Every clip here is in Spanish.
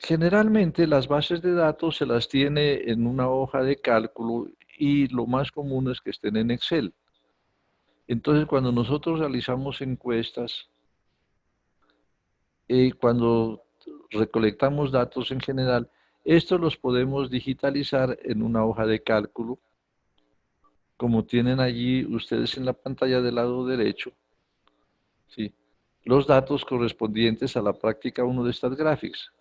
Generalmente las bases de datos se las tiene en una hoja de cálculo y lo más común es que estén en Excel. Entonces, cuando nosotros realizamos encuestas, cuando recolectamos datos en general, estos los podemos digitalizar en una hoja de cálculo, como tienen allí ustedes en la pantalla del lado derecho, ¿sí? Los datos correspondientes a la práctica 1 de StatGraphics.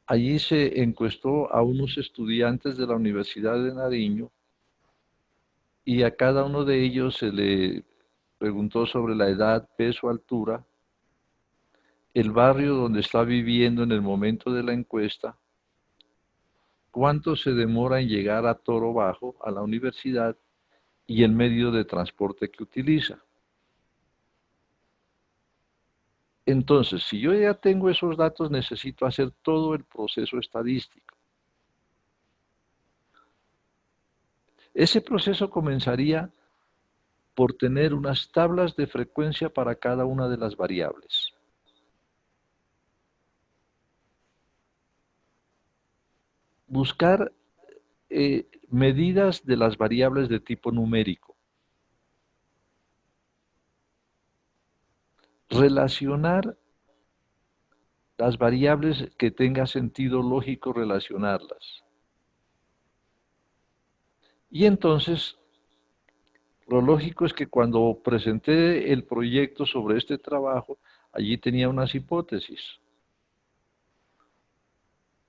Allí se encuestó a unos estudiantes de la Universidad de Nariño y a cada uno de ellos se le preguntó sobre la edad, peso, altura, el barrio donde está viviendo en el momento de la encuesta, cuánto se demora en llegar a Toro Bajo, a la universidad, y el medio de transporte que utiliza. Entonces, si yo ya tengo esos datos, necesito hacer todo el proceso estadístico. Ese proceso comenzaría por tener unas tablas de frecuencia para cada una de las variables. Buscar medidas de las variables de tipo numérico. Relacionar las variables que tenga sentido lógico relacionarlas. Y entonces, lo lógico es que cuando presenté el proyecto sobre este trabajo, allí tenía unas hipótesis.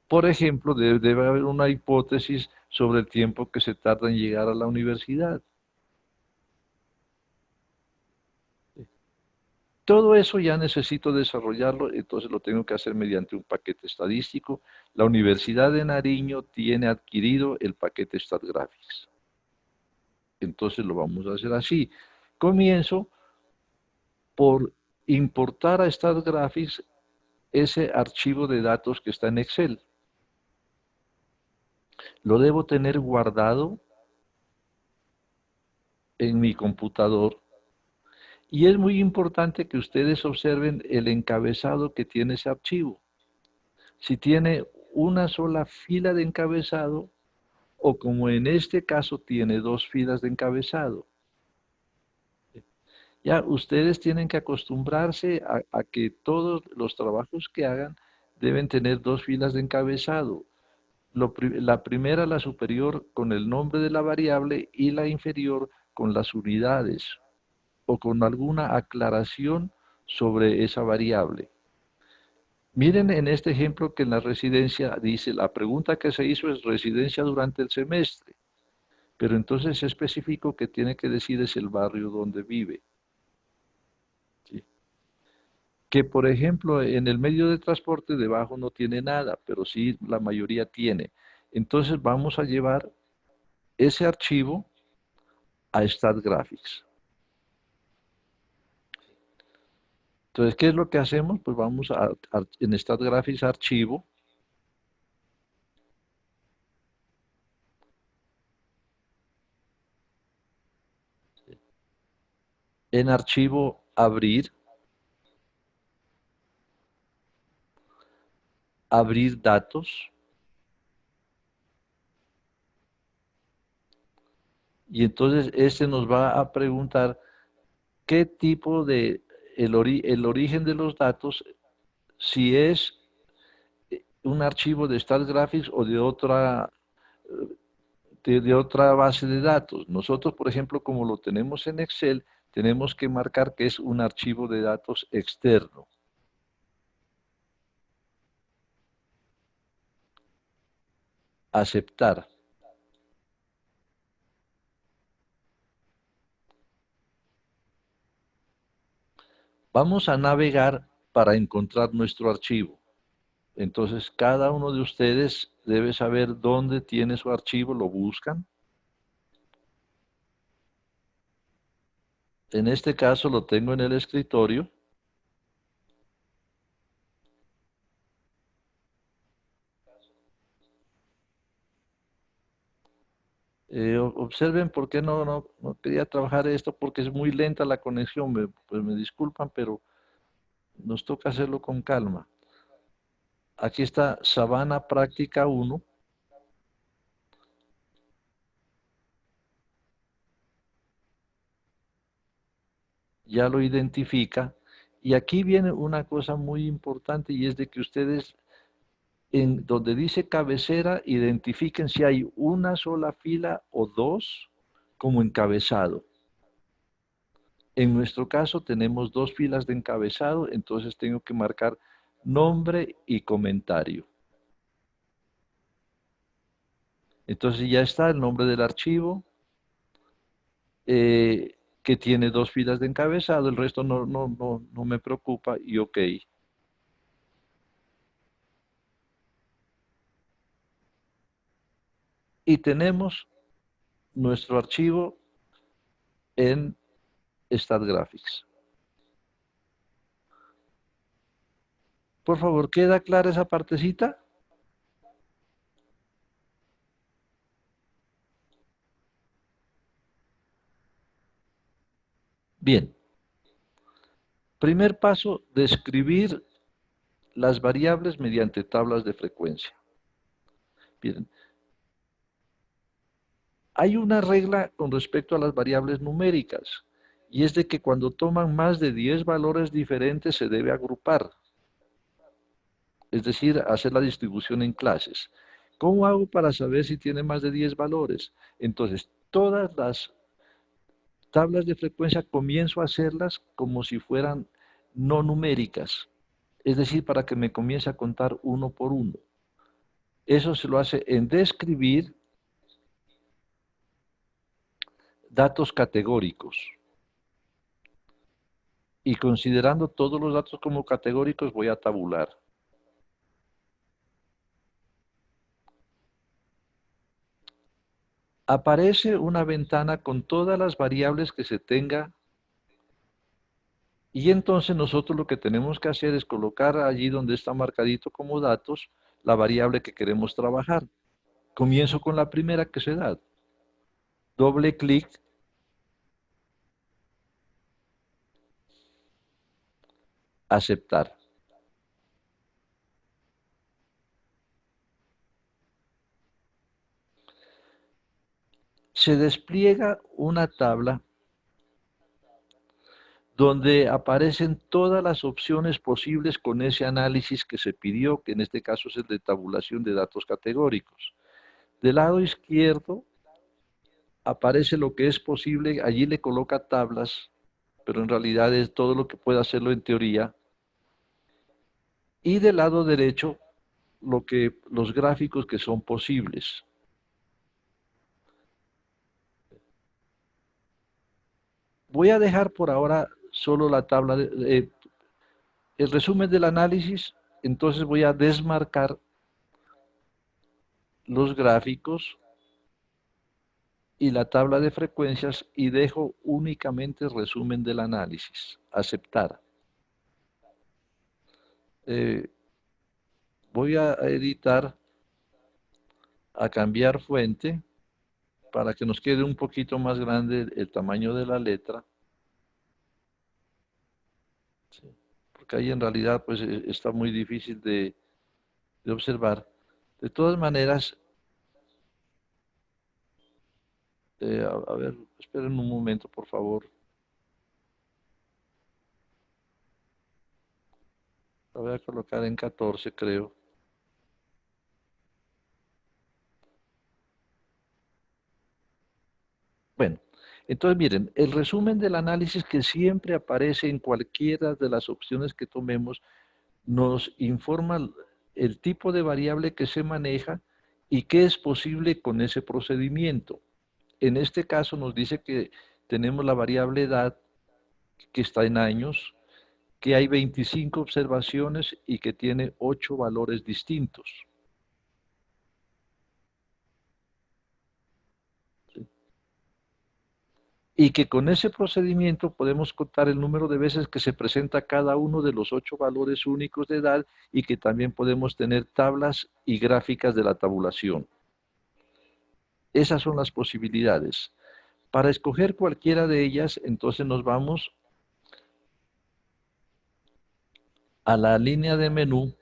Por ejemplo, debe haber una hipótesis sobre el tiempo que se tarda en llegar a la universidad. Todo eso ya necesito desarrollarlo, entonces lo tengo que hacer mediante un paquete estadístico. La Universidad de Nariño tiene adquirido el paquete StatGraphics. Entonces lo vamos a hacer así. Comienzo por importar a StatGraphics ese archivo de datos que está en Excel. Lo debo tener guardado en mi computador y es muy importante que ustedes observen el encabezado que tiene ese archivo. Si tiene una sola fila de encabezado o como en este caso tiene dos filas de encabezado. Ya ustedes tienen que acostumbrarse a que todos los trabajos que hagan deben tener dos filas de encabezado. La primera, la superior, con el nombre de la variable y la inferior con las unidades o con alguna aclaración sobre esa variable. Miren en este ejemplo que en la residencia dice, la pregunta que se hizo es residencia durante el semestre, pero entonces es específico que tiene que decir es el barrio donde vive. ¿Sí? Que por ejemplo en el medio de transporte debajo no tiene nada, pero sí la mayoría tiene. Entonces vamos a llevar ese archivo a StatGraphics. Entonces, ¿qué es lo que hacemos? Pues vamos en StatGraphics archivo, en archivo abrir, abrir datos, y entonces este nos va a preguntar qué tipo de, el origen de los datos, si es un archivo de StatGraphics o de otra base de datos. Nosotros, por ejemplo, como lo tenemos en Excel, tenemos que marcar que es un archivo de datos externo. Aceptar. Vamos a navegar para encontrar nuestro archivo. Entonces, cada uno de ustedes debe saber dónde tiene su archivo, lo buscan. En este caso lo tengo en el escritorio. Observen por qué no quería trabajar esto, porque es muy lenta la conexión. Pues me disculpan, pero nos toca hacerlo con calma. Aquí está Sabana Práctica 1. Ya lo identifica. Y aquí viene una cosa muy importante y es de que ustedes, en donde dice cabecera, identifiquen si hay una sola fila o dos como encabezado. En nuestro caso tenemos dos filas de encabezado, entonces tengo que marcar nombre y comentario. Entonces ya está el nombre del archivo, que tiene dos filas de encabezado, el resto no me preocupa y ok. Y tenemos nuestro archivo en StatGraphics. Por favor, ¿queda clara esa partecita? Bien. Primer paso, describir las variables mediante tablas de frecuencia. Bien. Hay una regla con respecto a las variables numéricas, y es de que cuando toman más de 10 valores diferentes se debe agrupar, es decir, hacer la distribución en clases. ¿Cómo hago para saber si tiene más de 10 valores? Entonces, todas las tablas de frecuencia comienzo a hacerlas como si fueran no numéricas, es decir, para que me comience a contar uno por uno. Eso se lo hace en describir datos categóricos. Y considerando todos los datos como categóricos, voy a tabular. Aparece una ventana con todas las variables que se tenga, y entonces nosotros lo que tenemos que hacer es colocar allí donde está marcadito como datos la variable que queremos trabajar. Comienzo con la primera, que es edad. Doble clic, aceptar. Se despliega una tabla donde aparecen todas las opciones posibles con ese análisis que se pidió, que en este caso es el de tabulación de datos categóricos. Del lado izquierdo aparece lo que es posible, allí le coloca tablas, pero en realidad es todo lo que puede hacerlo en teoría. Y del lado derecho, los gráficos que son posibles. Voy a dejar por ahora solo la tabla, el resumen del análisis, entonces voy a desmarcar los gráficos y la tabla de frecuencias y dejo únicamente el resumen del análisis. Aceptar. Eh, Voy a editar, a cambiar fuente para que nos quede un poquito más grande el tamaño de la letra. Sí, porque ahí en realidad pues está muy difícil de observar. De todas maneras, a ver, esperen un momento, por favor. La voy a colocar en 14, creo. Bueno, entonces miren, el resumen del análisis que siempre aparece en cualquiera de las opciones que tomemos nos informa el tipo de variable que se maneja y qué es posible con ese procedimiento. En este caso nos dice que tenemos la variable edad, que está en años, que hay 25 observaciones y que tiene 8 valores distintos. ¿Sí? Y que con ese procedimiento podemos contar el número de veces que se presenta cada uno de los 8 valores únicos de edad y que también podemos tener tablas y gráficas de la tabulación. Esas son las posibilidades. Para escoger cualquiera de ellas, entonces nos vamos a la línea de menú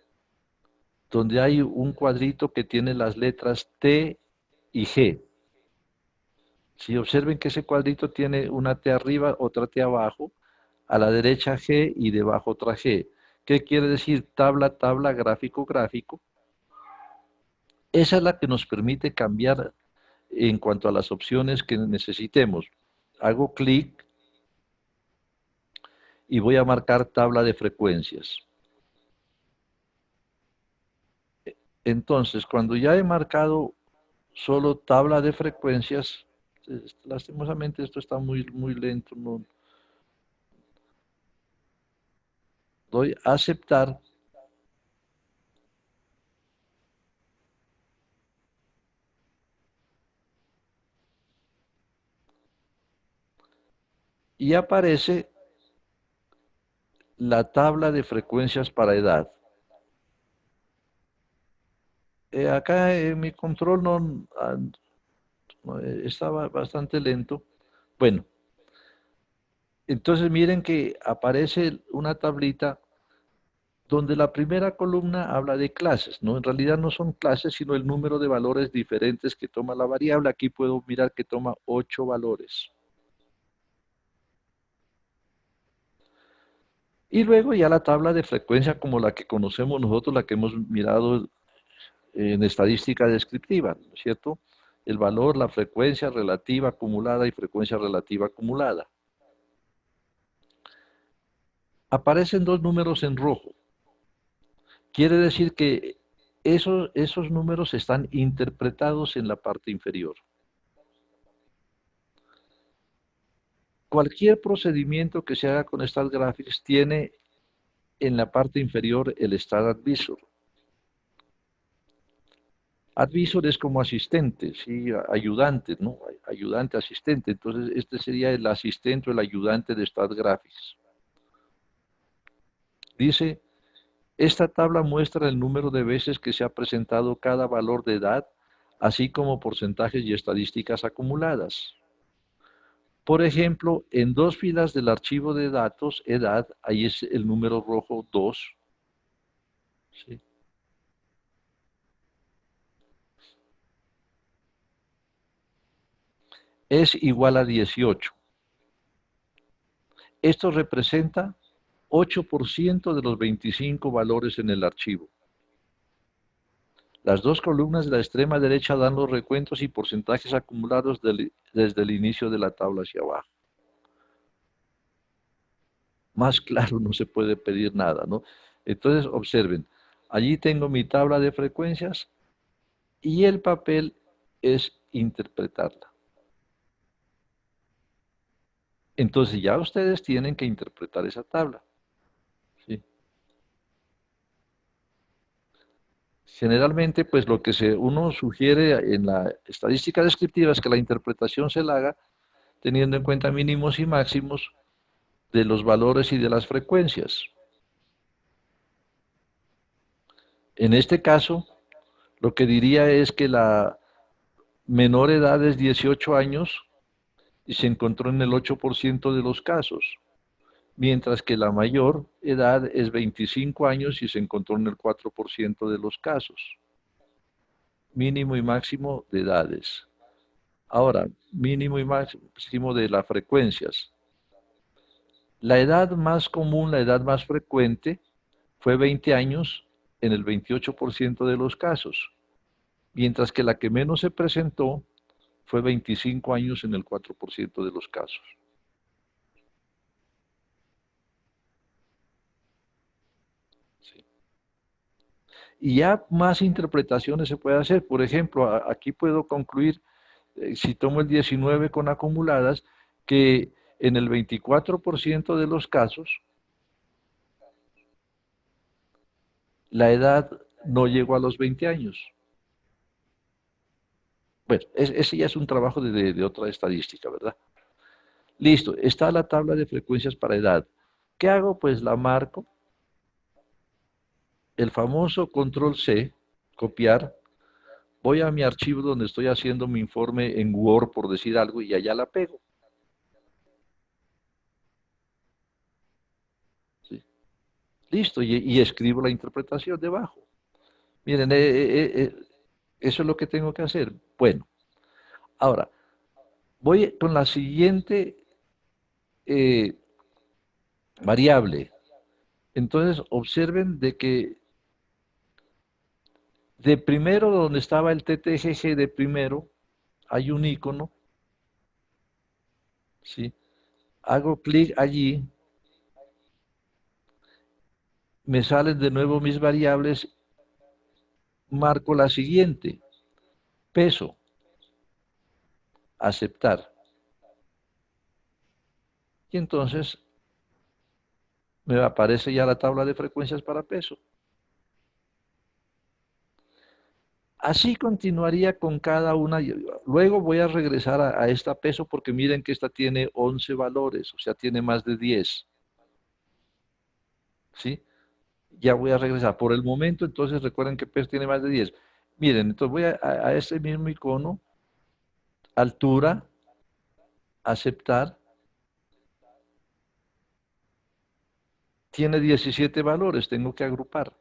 donde hay un cuadrito que tiene las letras T y G. Si observen que ese cuadrito tiene una T arriba, otra T abajo, a la derecha G y debajo otra G. ¿Qué quiere decir? Tabla, tabla, gráfico, gráfico. Esa es la que nos permite cambiar en cuanto a las opciones que necesitemos. Hago clic y voy a marcar tabla de frecuencias. Entonces, cuando ya he marcado solo tabla de frecuencias, lastimosamente esto está muy lento, no, doy a aceptar y aparece la tabla de frecuencias para edad. Acá en mi control estaba bastante lento. Bueno, entonces miren que aparece una tablita donde la primera columna habla de clases, ¿no? En realidad no son clases, sino el número de valores diferentes que toma la variable. Aquí puedo mirar que toma 8 valores. Y luego ya la tabla de frecuencia como la que conocemos nosotros, la que hemos mirado en estadística descriptiva, ¿no es cierto? El valor, la frecuencia relativa acumulada y frecuencia relativa acumulada. Aparecen dos números en rojo. Quiere decir que esos números están interpretados en la parte inferior. Cualquier procedimiento que se haga con estas gráficas tiene en la parte inferior el Star Advisor. Advisor es como asistente, ¿sí? Ayudante, ¿no? Ayudante, asistente. Entonces, este sería el asistente o el ayudante de StatGraphics. Dice, esta tabla muestra el número de veces que se ha presentado cada valor de edad, así como porcentajes y estadísticas acumuladas. Por ejemplo, en dos filas del archivo de datos, edad, ahí es el número rojo 2, ¿sí? Es igual a 18. Esto representa 8% de los 25 valores en el archivo. Las dos columnas de la extrema derecha dan los recuentos y porcentajes acumulados desde el inicio de la tabla hacia abajo. Más claro no se puede pedir nada, ¿no? Entonces, observen, allí tengo mi tabla de frecuencias y el papel es interpretarla. Entonces ya ustedes tienen que interpretar esa tabla, ¿sí? Generalmente, pues lo que uno sugiere en la estadística descriptiva es que la interpretación se la haga teniendo en cuenta mínimos y máximos de los valores y de las frecuencias. En este caso, lo que diría es que la menor edad es 18 años y se encontró en el 8% de los casos, mientras que la mayor edad es 25 años y se encontró en el 4% de los casos. Mínimo y máximo de edades. Ahora, mínimo y máximo de las frecuencias. La edad más común, la edad más frecuente, fue 20 años en el 28% de los casos, mientras que la que menos se presentó fue 25 años en el 4% de los casos. Sí. Y ya más interpretaciones se puede hacer. Por ejemplo, aquí puedo concluir, si tomo el 19 con acumuladas, que en el 24% de los casos la edad no llegó a los 20 años. Bueno, ese ya es un trabajo de otra estadística, ¿verdad? Listo, está la tabla de frecuencias para edad. ¿Qué hago? Pues la marco, el famoso control C, copiar, voy a mi archivo donde estoy haciendo mi informe en Word, por decir algo, y allá la pego. ¿Sí? Listo, y escribo la interpretación debajo. Miren, eso es lo que tengo que hacer. Bueno, ahora, voy con la siguiente eh, variable. Entonces, observen de que de primero, donde estaba el TTGG de primero, hay un icono, ¿sí? Hago clic allí, me salen de nuevo mis variables, marco la siguiente, peso, aceptar. Y entonces me aparece ya la tabla de frecuencias para peso. Así continuaría con cada una. Luego voy a regresar a esta peso porque miren que esta tiene 11 valores, o sea, tiene más de 10. ¿Sí? Ya voy a regresar. Por el momento, entonces recuerden que peso tiene más de 10. Miren, entonces voy a este mismo icono, altura, aceptar, tiene 17 valores, tengo que agrupar.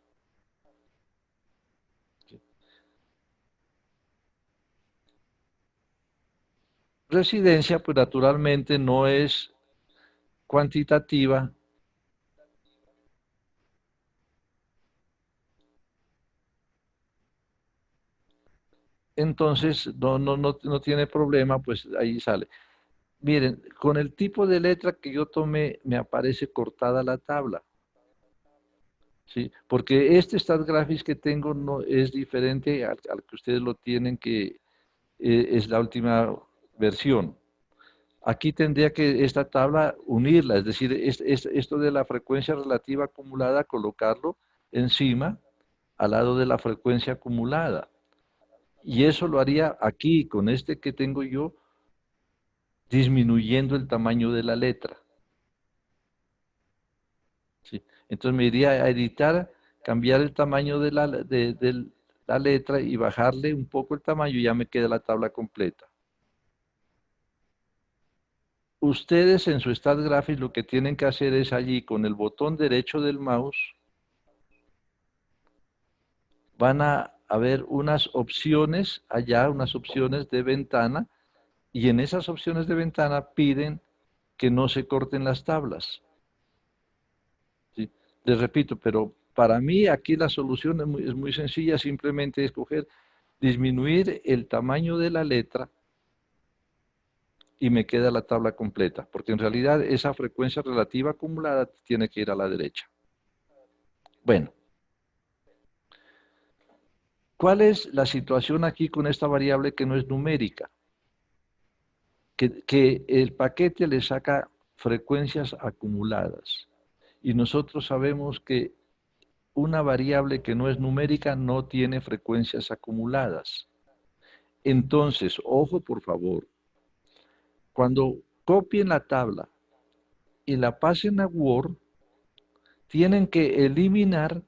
Residencia, pues naturalmente no es cuantitativa, entonces no tiene problema, pues ahí sale. Miren, con el tipo de letra que yo tomé, me aparece cortada la tabla, ¿sí? Porque este StatGraphics que tengo no es diferente al que ustedes lo tienen, que es la última versión. Aquí tendría que esta tabla unirla, es decir, esto de la frecuencia relativa acumulada, colocarlo encima, al lado de la frecuencia acumulada. Y eso lo haría aquí, con este que tengo yo, disminuyendo el tamaño de la letra. ¿Sí? Entonces me iría a editar, cambiar el tamaño de la letra y bajarle un poco el tamaño y ya me queda la tabla completa. Ustedes en su StatGraphics lo que tienen que hacer es allí con el botón derecho del mouse van a ver unas opciones allá, unas opciones de ventana y en esas opciones de ventana piden que no se corten las tablas. ¿Sí? Les repito, pero para mí aquí la solución es muy sencilla, simplemente escoger disminuir el tamaño de la letra y me queda la tabla completa, porque en realidad esa frecuencia relativa acumulada tiene que ir a la derecha. Bueno, ¿cuál es la situación aquí con esta variable que no es numérica? Que el paquete le saca frecuencias acumuladas y nosotros sabemos que una variable que no es numérica no tiene frecuencias acumuladas. Entonces, ojo por favor, cuando copien la tabla y la pasen a Word, tienen que eliminar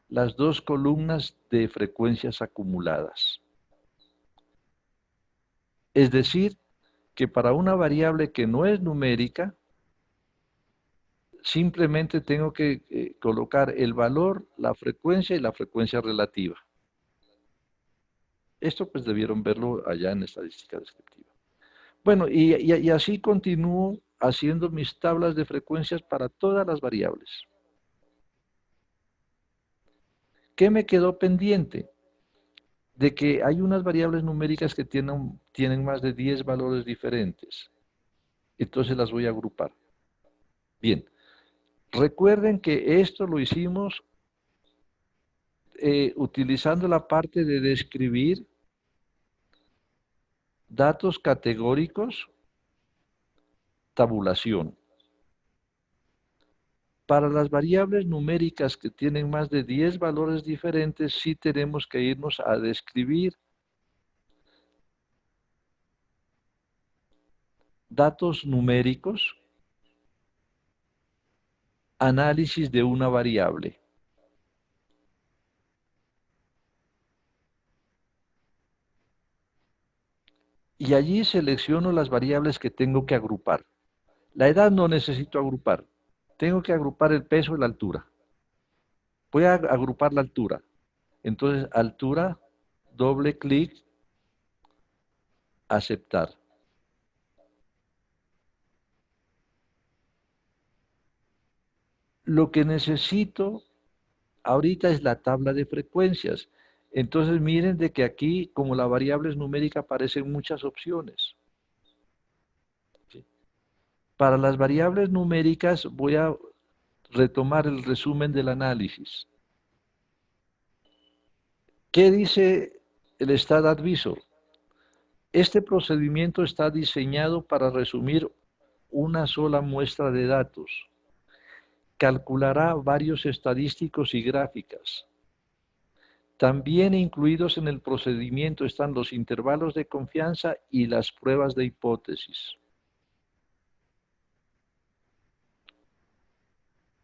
las dos columnas de frecuencias acumuladas. Es decir, que para una variable que no es numérica, simplemente tengo que colocar el valor, la frecuencia y la frecuencia relativa. Esto pues debieron verlo allá en estadística descriptiva. Bueno, y así continúo haciendo mis tablas de frecuencias para todas las variables. ¿Qué me quedó pendiente? De que hay unas variables numéricas que tienen más de 10 valores diferentes. Entonces las voy a agrupar. Bien, recuerden que esto lo hicimos utilizando la parte de describir datos categóricos, tabulación. Para las variables numéricas que tienen más de 10 valores diferentes, sí tenemos que irnos a describir datos numéricos, análisis de una variable. Y allí selecciono las variables que tengo que agrupar. La edad no necesito agrupar. Tengo que agrupar el peso y la altura. Voy a agrupar la altura. Entonces, altura, doble clic, aceptar. Lo que necesito ahorita es la tabla de frecuencias. Entonces miren de que aquí, como la variable es numérica, aparecen muchas opciones. ¿Sí? Para las variables numéricas voy a retomar el resumen del análisis. ¿Qué dice el Stat Advisor? Este procedimiento está diseñado para resumir una sola muestra de datos. Calculará varios estadísticos y gráficas. También incluidos en el procedimiento están los intervalos de confianza y las pruebas de hipótesis.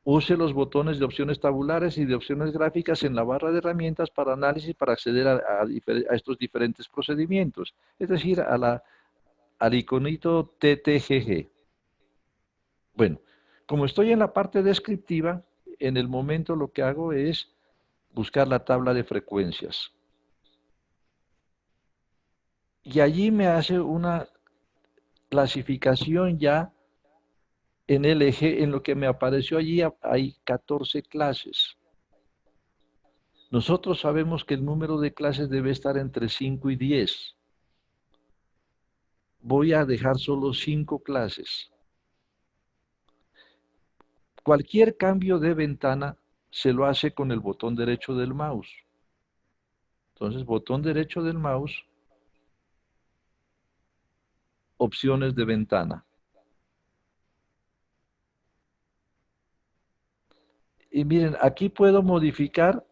Use los botones de opciones tabulares y de opciones gráficas en la barra de herramientas para análisis para acceder a estos diferentes procedimientos, es decir, al iconito TTGG. Bueno, como estoy en la parte descriptiva, en el momento lo que hago es buscar la tabla de frecuencias. Y allí me hace una clasificación ya en el eje, en lo que me apareció allí hay 14 clases. Nosotros sabemos que el número de clases debe estar entre 5 y 10. Voy a dejar solo 5 clases. Cualquier cambio de ventana se lo hace con el botón derecho del mouse. Entonces, botón derecho del mouse, opciones de ventana. Y miren, aquí puedo modificar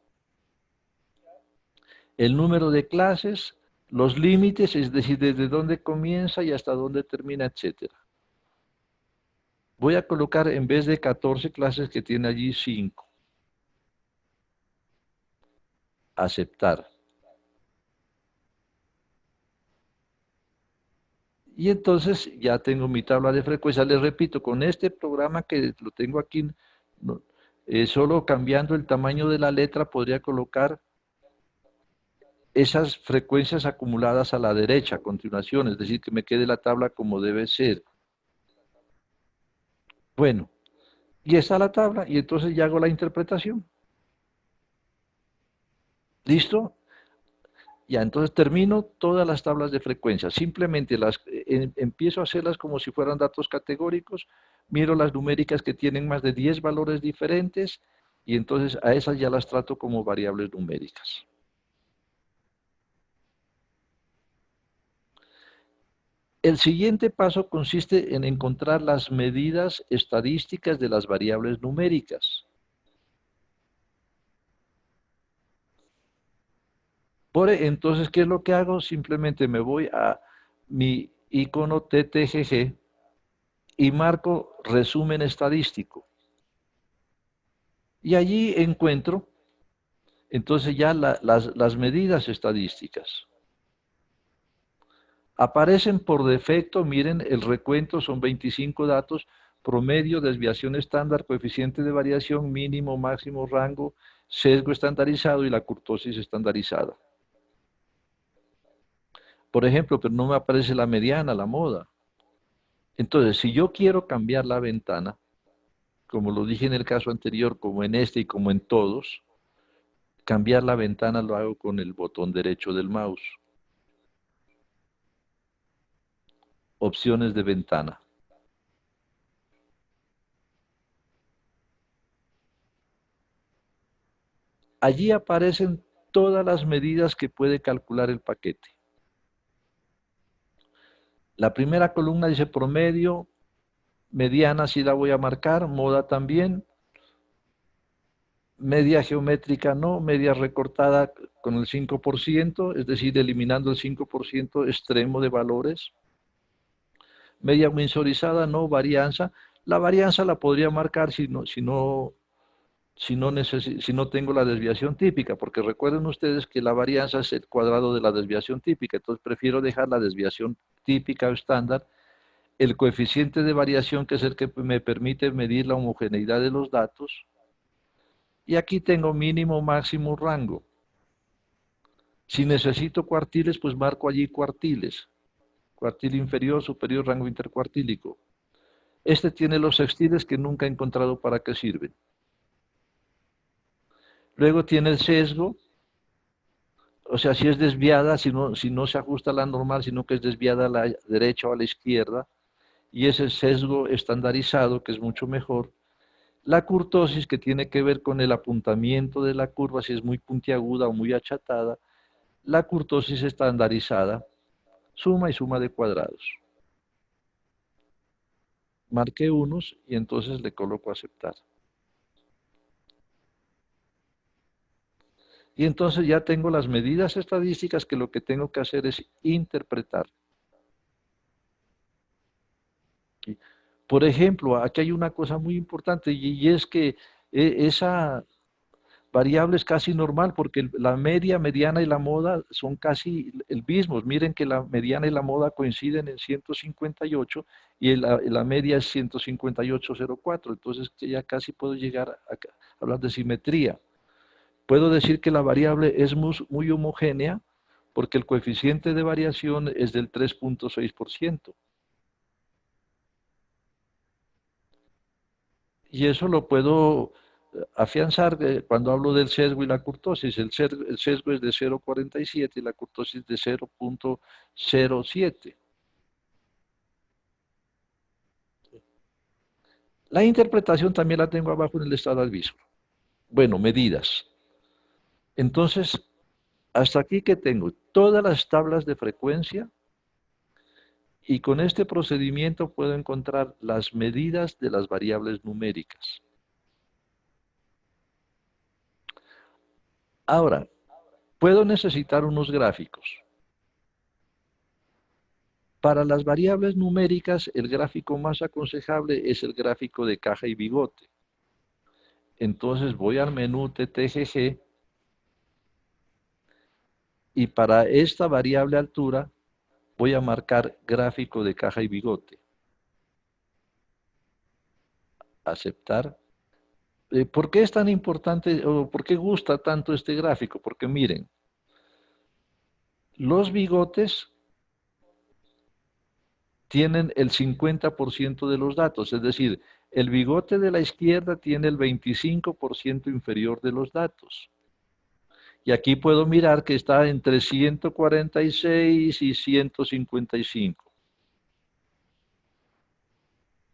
el número de clases, los límites, es decir, desde dónde comienza y hasta dónde termina, etcétera. Voy a colocar en vez de 14 clases que tiene allí 5. Aceptar. Y entonces ya tengo mi tabla de frecuencia. Les repito, con este programa que lo tengo aquí, no, solo cambiando el tamaño de la letra podría colocar esas frecuencias acumuladas a la derecha a continuación, es decir, que me quede la tabla como debe ser. Bueno, y está la tabla, y entonces ya hago la interpretación. ¿Listo? Ya, entonces termino todas las tablas de frecuencia. Simplemente empiezo a hacerlas como si fueran datos categóricos, miro las numéricas que tienen más de 10 valores diferentes, y entonces a esas ya las trato como variables numéricas. El siguiente paso consiste en encontrar las medidas estadísticas de las variables numéricas. Entonces, ¿qué es lo que hago? Simplemente me voy a mi icono TTGG y marco resumen estadístico. Y allí encuentro entonces ya las medidas estadísticas. Aparecen por defecto, miren, el recuento son 25 datos, promedio, desviación estándar, coeficiente de variación, mínimo, máximo, rango, sesgo estandarizado y la kurtosis estandarizada. Por ejemplo, pero no me aparece la mediana, la moda. Entonces, si yo quiero cambiar la ventana, como lo dije en el caso anterior, como en este y como en todos, cambiar la ventana lo hago con el botón derecho del mouse. Opciones de ventana. Allí aparecen todas las medidas que puede calcular el paquete. La primera columna dice promedio, mediana sí la voy a marcar, moda también, media geométrica no, media recortada con el 5%, es decir, eliminando el 5% extremo de valores. Media winsorizada no, varianza. La varianza la podría marcar si no tengo la desviación típica, porque recuerden ustedes que la varianza es el cuadrado de la desviación típica, entonces prefiero dejar la desviación típica o estándar, el coeficiente de variación, que es el que me permite medir la homogeneidad de los datos, y aquí tengo mínimo, máximo, rango. Si necesito cuartiles, pues marco allí cuartiles. Cuartil inferior, superior, rango intercuartílico. Este tiene los sextiles que nunca he encontrado para qué sirven. Luego tiene el sesgo, o sea, si es desviada, si no se ajusta a la normal, sino que es desviada a la derecha o a la izquierda, y ese sesgo estandarizado, que es mucho mejor. La curtosis, que tiene que ver con el apuntamiento de la curva, si es muy puntiaguda o muy achatada. La curtosis estandarizada, suma y suma de cuadrados. Marqué unos y entonces le coloco aceptar. Y entonces ya tengo las medidas estadísticas que lo que tengo que hacer es interpretar. ¿Sí? Por ejemplo, aquí hay una cosa muy importante y es que esa variable es casi normal porque la media, mediana y la moda son casi el mismos. Miren que la mediana y la moda coinciden en 158 y la media es 158,04. Entonces ya casi puedo llegar a hablar de simetría. Puedo decir que la variable es muy homogénea porque el coeficiente de variación es del 3,6%. Y eso lo puedo afianzar cuando hablo del sesgo y la curtosis. El sesgo es de 0,47 y la curtosis de 0,07. La interpretación también la tengo abajo en el estado advisor. Bueno, medidas. Entonces, hasta aquí que tengo todas las tablas de frecuencia y con este procedimiento puedo encontrar las medidas de las variables numéricas. Ahora, puedo necesitar unos gráficos. Para las variables numéricas, el gráfico más aconsejable es el gráfico de caja y bigote. Entonces voy al menú TTGG y para esta variable altura voy a marcar gráfico de caja y bigote. Aceptar. ¿Por qué es tan importante o por qué gusta tanto este gráfico? Porque miren, los bigotes tienen el 50% de los datos, es decir, el bigote de la izquierda tiene el 25% inferior de los datos. Y aquí puedo mirar que está entre 146 y 155.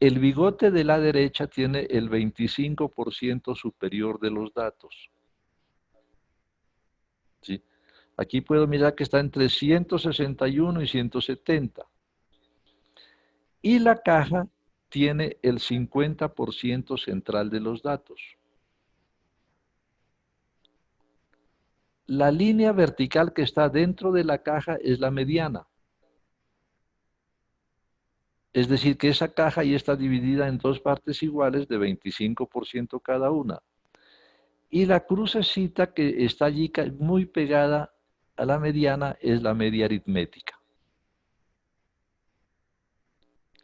El bigote de la derecha tiene el 25% superior de los datos. ¿Sí? Aquí puedo mirar que está entre 161 y 170. Y la caja tiene el 50% central de los datos. La línea vertical que está dentro de la caja es la mediana. Es decir, que esa caja ya está dividida en dos partes iguales de 25% cada una. Y la crucecita que está allí muy pegada a la mediana es la media aritmética.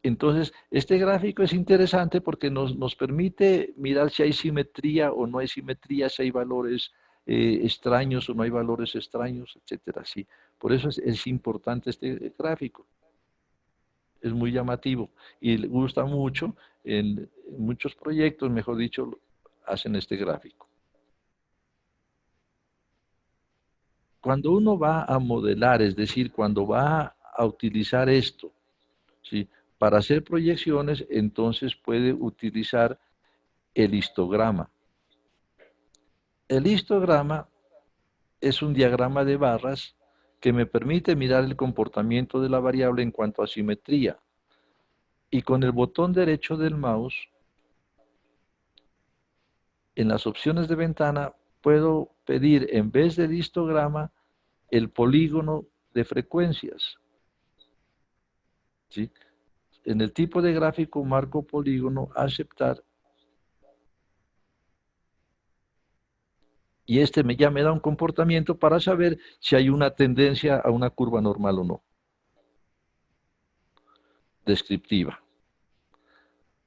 Entonces, este gráfico es interesante porque nos permite mirar si hay simetría o no hay simetría, si hay valores extraños o no hay valores extraños, etcétera. Sí, por eso es importante este gráfico. Es muy llamativo y le gusta mucho, en muchos proyectos, mejor dicho, hacen este gráfico. Cuando uno va a modelar, es decir, cuando va a utilizar esto, ¿sí? Para hacer proyecciones, entonces puede utilizar el histograma. El histograma es un diagrama de barras que me permite mirar el comportamiento de la variable en cuanto a simetría. Y con el botón derecho del mouse, en las opciones de ventana, puedo pedir en vez del histograma el polígono de frecuencias. ¿Sí? En el tipo de gráfico marco polígono, aceptar, y este ya me da un comportamiento para saber si hay una tendencia a una curva normal o no, descriptiva.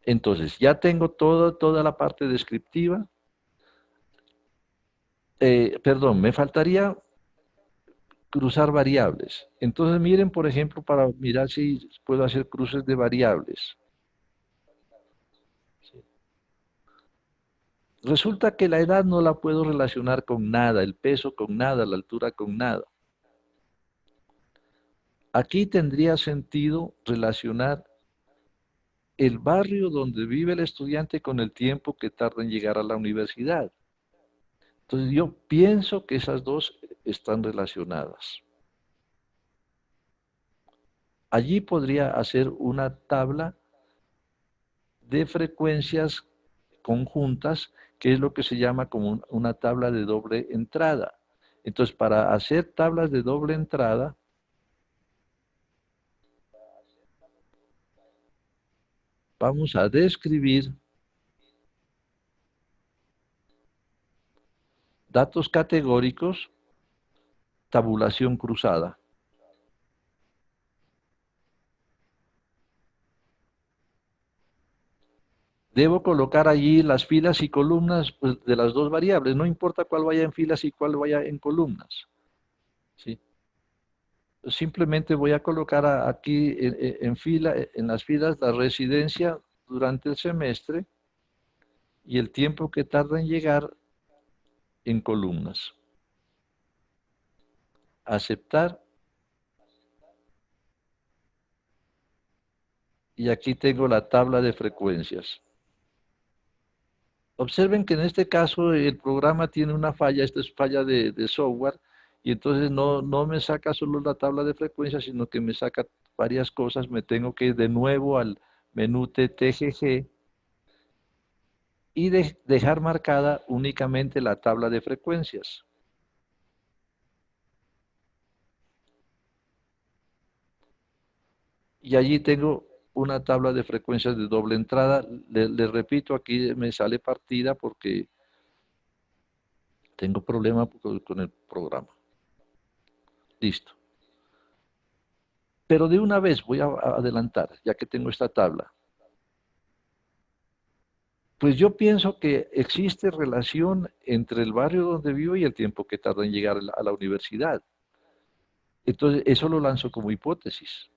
Entonces, ya tengo toda la parte descriptiva. Perdón, me faltaría cruzar variables. Entonces miren, por ejemplo, para mirar si puedo hacer cruces de variables. Resulta que la edad no la puedo relacionar con nada, el peso con nada, la altura con nada. Aquí tendría sentido relacionar el barrio donde vive el estudiante con el tiempo que tarda en llegar a la universidad. Entonces yo pienso que esas dos están relacionadas. Allí podría hacer una tabla de frecuencias conjuntas, que es lo que se llama como una tabla de doble entrada. Entonces, para hacer tablas de doble entrada, vamos a describir datos categóricos, tabulación cruzada. Debo colocar allí las filas y columnas pues, de las dos variables, no importa cuál vaya en filas y cuál vaya en columnas. ¿Sí? Simplemente voy a colocar aquí en las filas la residencia durante el semestre y el tiempo que tarda en llegar en columnas. Aceptar. Y aquí tengo la tabla de frecuencias. Observen que en este caso el programa tiene una falla, esta es falla de software, y entonces no me saca solo la tabla de frecuencias, sino que me saca varias cosas. Me tengo que ir de nuevo al menú TTGG y dejar marcada únicamente la tabla de frecuencias. Y allí tengo una tabla de frecuencias de doble entrada. Le repito, aquí me sale partida porque tengo problema con el programa. Listo. Pero de una vez voy a adelantar, ya que tengo esta tabla. Pues yo pienso que existe relación entre el barrio donde vivo y el tiempo que tarda en llegar a la universidad. Entonces, eso lo lanzo como hipótesis.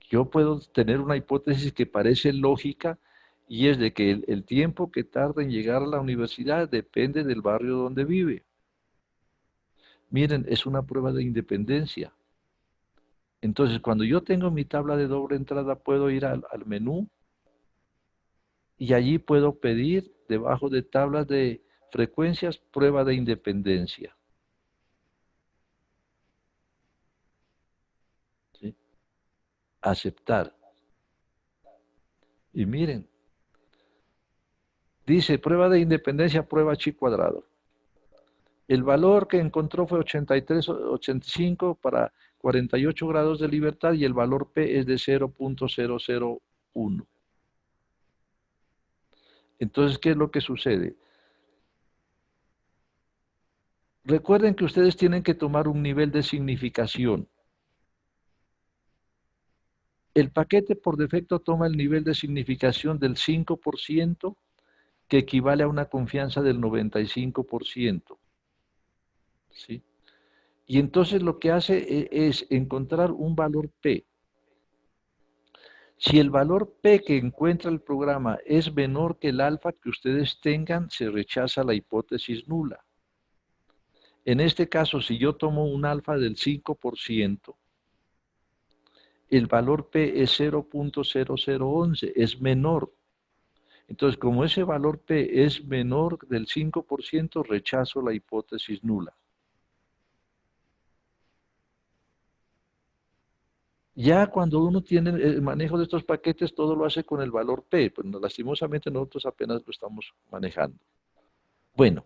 Yo puedo tener una hipótesis que parece lógica y es de que el tiempo que tarda en llegar a la universidad depende del barrio donde vive. Miren, es una prueba de independencia. Entonces, cuando yo tengo mi tabla de doble entrada, puedo ir al menú y allí puedo pedir debajo de tablas de frecuencias prueba de independencia. ¿Sí? Aceptar. Y miren, dice prueba de independencia, prueba chi cuadrado. El valor que encontró fue 83, 85 para 48 grados de libertad y el valor P es de 0.001. Entonces, ¿qué es lo que sucede? Recuerden que ustedes tienen que tomar un nivel de significación. El paquete por defecto toma el nivel de significación del 5%, que equivale a una confianza del 95%. ¿Sí? Y entonces lo que hace es encontrar un valor P. Si el valor P que encuentra el programa es menor que el alfa que ustedes tengan, se rechaza la hipótesis nula. En este caso, si yo tomo un alfa del 5%, el valor P es 0.0011, es menor. Entonces, como ese valor P es menor del 5%, rechazo la hipótesis nula. Ya cuando uno tiene el manejo de estos paquetes, todo lo hace con el valor P, pero lastimosamente nosotros apenas lo estamos manejando. Bueno,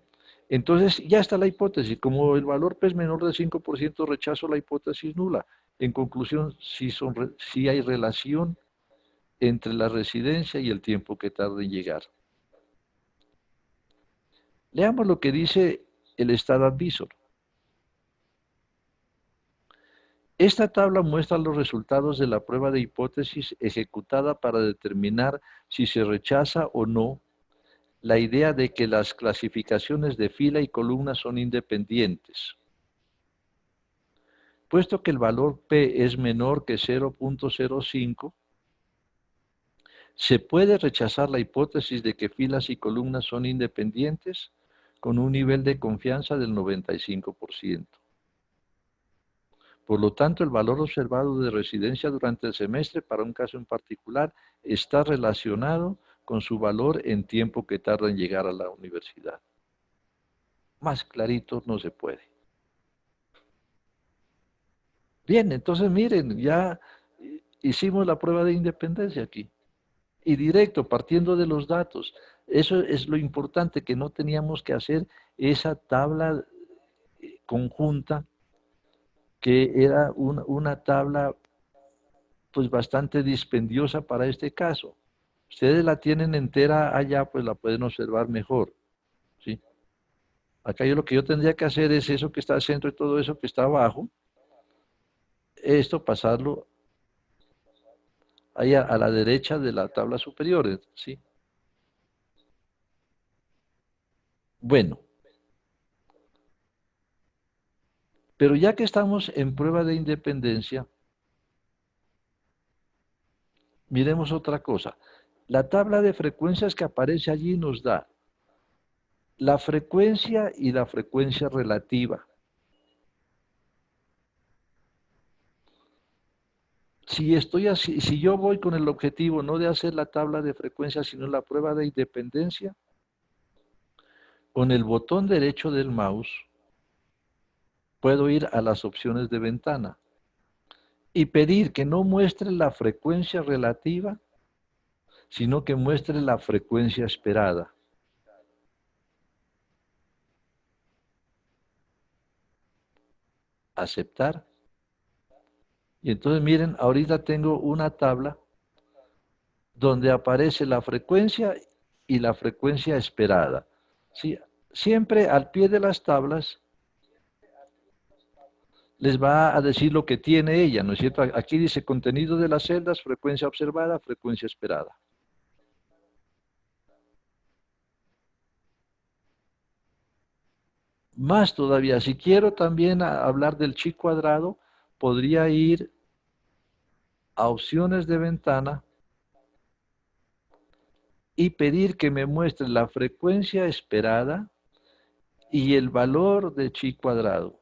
entonces ya está la hipótesis. Como el valor P es menor del 5%, rechazo la hipótesis nula. En conclusión, sí hay relación entre la residencia y el tiempo que tarda en llegar. Leamos lo que dice el Estado Advisor. Esta tabla muestra los resultados de la prueba de hipótesis ejecutada para determinar si se rechaza o no la idea de que las clasificaciones de fila y columna son independientes. Puesto que el valor P es menor que 0.05, se puede rechazar la hipótesis de que filas y columnas son independientes con un nivel de confianza del 95%. Por lo tanto, el valor observado de residencia durante el semestre para un caso en particular está relacionado con su valor en tiempo que tarda en llegar a la universidad. Más clarito no se puede. Bien, entonces miren, ya hicimos la prueba de independencia aquí. Y directo, partiendo de los datos. Eso es lo importante, que no teníamos que hacer esa tabla conjunta, que era una tabla pues bastante dispendiosa para este caso. Ustedes la tienen entera allá, pues la pueden observar mejor, ¿sí? Acá yo lo que yo tendría que hacer es eso que está al centro y todo eso que está abajo, esto pasarlo ahí a la derecha de la tabla superior, ¿sí? Bueno, pero ya que estamos en prueba de independencia, miremos otra cosa. La tabla de frecuencias que aparece allí nos da la frecuencia y la frecuencia relativa. Si yo voy con el objetivo no de hacer la tabla de frecuencias, sino la prueba de independencia, con el botón derecho del mouse puedo ir a las opciones de ventana y pedir que no muestre la frecuencia relativa, sino que muestre la frecuencia esperada. Aceptar. Y entonces miren, ahorita tengo una tabla donde aparece la frecuencia y la frecuencia esperada. ¿Sí? Siempre al pie de las tablas les va a decir lo que tiene ella, ¿no es cierto? Aquí dice contenido de las celdas, frecuencia observada, frecuencia esperada. Más todavía, si quiero también hablar del chi cuadrado, podría ir a opciones de ventana y pedir que me muestre la frecuencia esperada y el valor de chi cuadrado.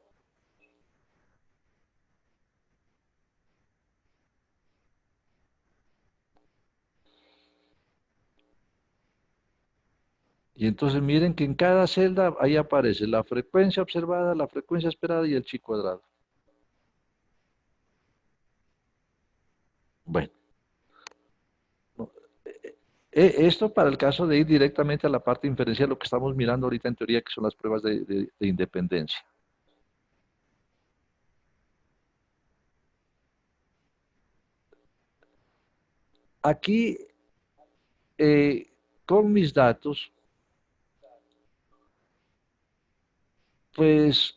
Y entonces miren que en cada celda ahí aparece la frecuencia observada, la frecuencia esperada y el chi cuadrado. Bueno, esto para el caso de ir directamente a la parte inferencial, lo que estamos mirando ahorita en teoría, que son las pruebas de independencia. Aquí, con mis datos, pues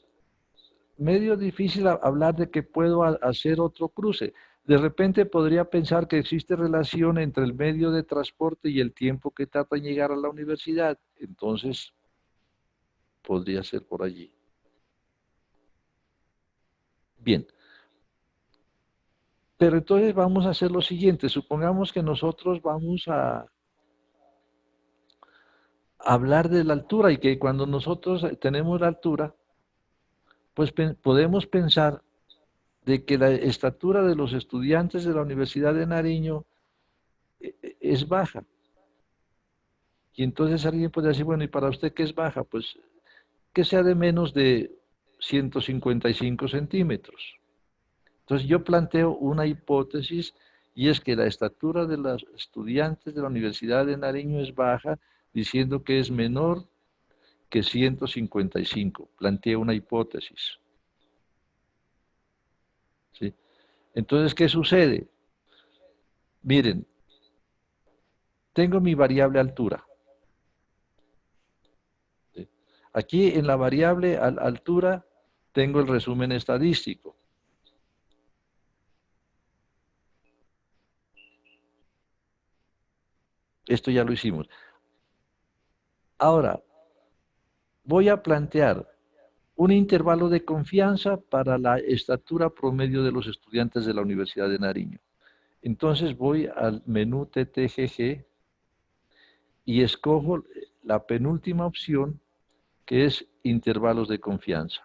medio difícil hablar de que puedo hacer otro cruce. De repente podría pensar que existe relación entre el medio de transporte y el tiempo que tarda en llegar a la universidad. Entonces, podría ser por allí. Bien, pero entonces vamos a hacer lo siguiente. Supongamos que nosotros vamos a hablar de la altura y que cuando nosotros tenemos la altura, pues podemos pensar de que la estatura de los estudiantes de la Universidad de Nariño es baja. Y entonces alguien puede decir, bueno, ¿y para usted qué es baja? Pues que sea de menos de 155 centímetros. Entonces yo planteo una hipótesis y es que la estatura de los estudiantes de la Universidad de Nariño es baja, diciendo que es menor que 155. Planteo una hipótesis. ¿Sí? Entonces, ¿qué sucede? Miren, tengo mi variable altura. ¿Sí? Aquí en la variable altura tengo el resumen estadístico. Esto ya lo hicimos. Ahora, voy a plantear un intervalo de confianza para la estatura promedio de los estudiantes de la Universidad de Nariño. Entonces voy al menú TTGG y escojo la penúltima opción, que es intervalos de confianza.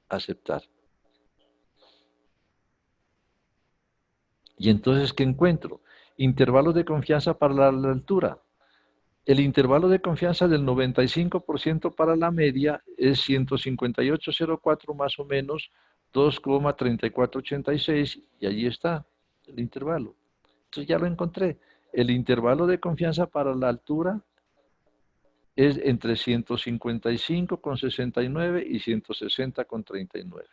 Aceptar. Y entonces, ¿qué encuentro? Intervalos de confianza para la altura. El intervalo de confianza del 95% para la media es 158,04 más o menos 2,3486 y allí está el intervalo. Entonces ya lo encontré. El intervalo de confianza para la altura es entre 155,69 y 160,39,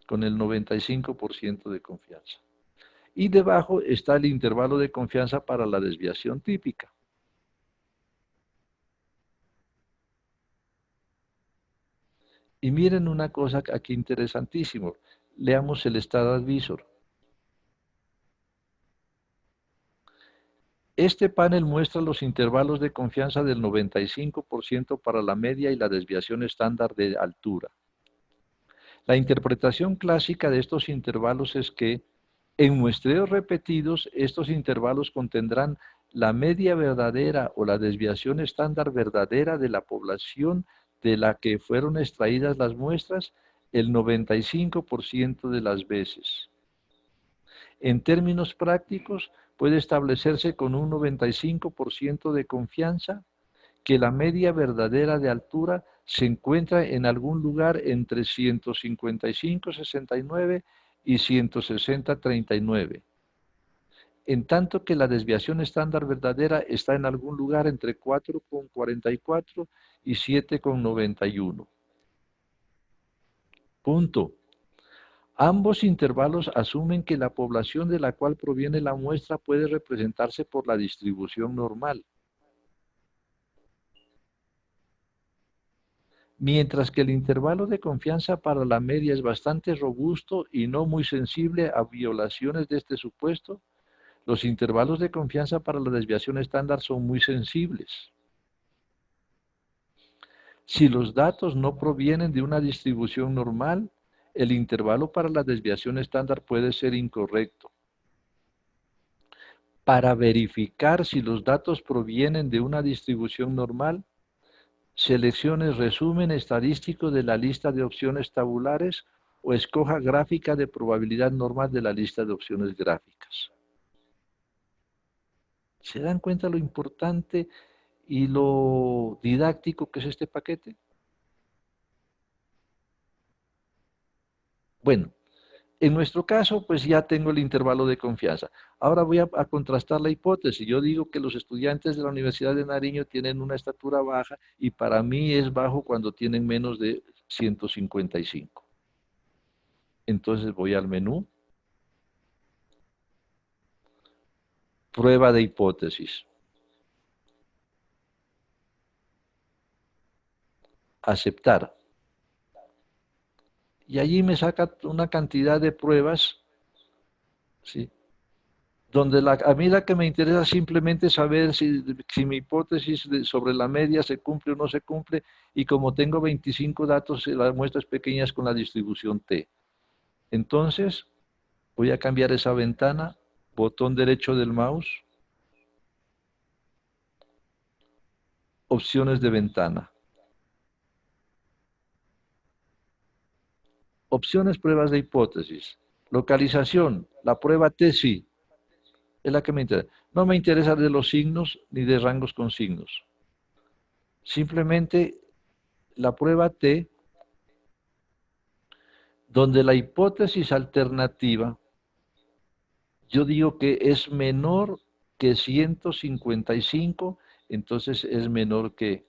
con el 95% de confianza. Y debajo está el intervalo de confianza para la desviación típica. Y miren una cosa aquí interesantísimo. Leamos el estado advisor. Este panel muestra los intervalos de confianza del 95% para la media y la desviación estándar de altura. La interpretación clásica de estos intervalos es que en muestreos repetidos estos intervalos contendrán la media verdadera o la desviación estándar verdadera de la población de la que fueron extraídas las muestras el 95% de las veces. En términos prácticos, puede establecerse con un 95% de confianza que la media verdadera de altura se encuentra en algún lugar entre 155,69 y 160,39, en tanto que la desviación estándar verdadera está en algún lugar entre 4,44 y 7,91. Punto. Ambos intervalos asumen que la población de la cual proviene la muestra puede representarse por la distribución normal, mientras que el intervalo de confianza para la media es bastante robusto y no muy sensible a violaciones de este supuesto. Los intervalos de confianza para la desviación estándar son muy sensibles. Si los datos no provienen de una distribución normal, el intervalo para la desviación estándar puede ser incorrecto. Para verificar si los datos provienen de una distribución normal, seleccione resumen estadístico de la lista de opciones tabulares o escoja gráfica de probabilidad normal de la lista de opciones gráficas. ¿Se dan cuenta lo importante y lo didáctico que es este paquete? Bueno, en nuestro caso, pues ya tengo el intervalo de confianza. Ahora voy a contrastar la hipótesis. Yo digo que los estudiantes de la Universidad de Nariño tienen una estatura baja y para mí es bajo cuando tienen menos de 155. Entonces voy al menú, prueba de hipótesis, aceptar. Y allí me saca una cantidad de pruebas, ¿sí? Donde a mí la que me interesa simplemente saber si mi hipótesis sobre la media se cumple o no se cumple, y como tengo 25 datos, las muestras pequeñas con la distribución T. Entonces, voy a cambiar esa ventana, botón derecho del mouse, opciones de ventana. Opciones, pruebas de hipótesis. Localización, la prueba T sí, es la que me interesa. No me interesa de los signos ni de rangos con signos. Simplemente la prueba T, donde la hipótesis alternativa, yo digo que es menor que 155, entonces es menor que...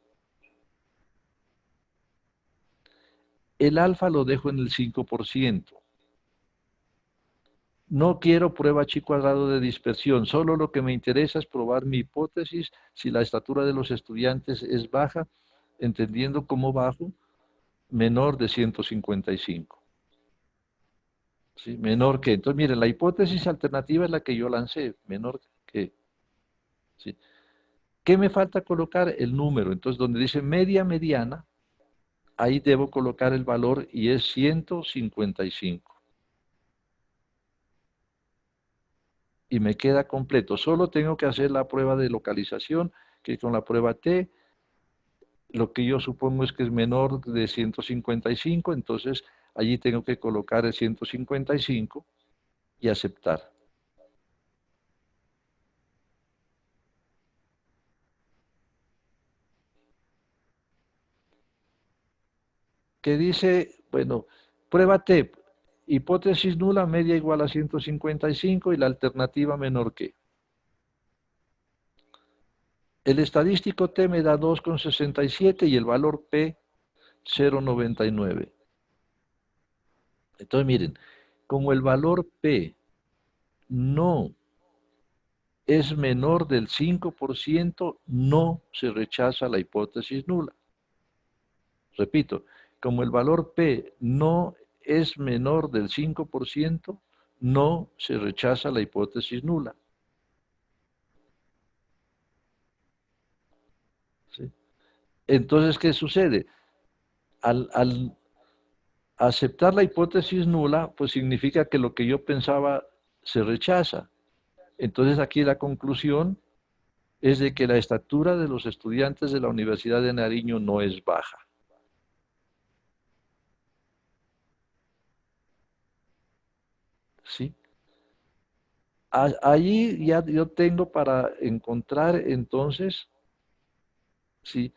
El alfa lo dejo en el 5%. No quiero prueba chi cuadrado de dispersión, solo lo que me interesa es probar mi hipótesis si la estatura de los estudiantes es baja, entendiendo como bajo, menor de 155. ¿Sí? Menor que. Entonces, miren, la hipótesis alternativa es la que yo lancé, menor que. ¿Sí? ¿Qué me falta colocar? El número. Entonces, donde dice media mediana, ahí debo colocar el valor y es 155. Y me queda completo. Solo tengo que hacer la prueba de localización, que con la prueba T, lo que yo supongo es que es menor de 155, entonces allí tengo que colocar el 155 y aceptar. Que dice, bueno, prueba T, hipótesis nula, media igual a 155 y la alternativa menor que. El estadístico T me da 2,67 y el valor P 0,99. Entonces miren, como el valor P no es menor del 5%, no se rechaza la hipótesis nula. Repito, como el valor P no es menor del 5%, no se rechaza la hipótesis nula. ¿Sí? Entonces, ¿qué sucede? Al aceptar la hipótesis nula, pues significa que lo que yo pensaba se rechaza. Entonces, aquí la conclusión es de que la estatura de los estudiantes de la Universidad de Nariño no es baja. ¿Sí? Allí ya yo tengo para encontrar entonces, sí,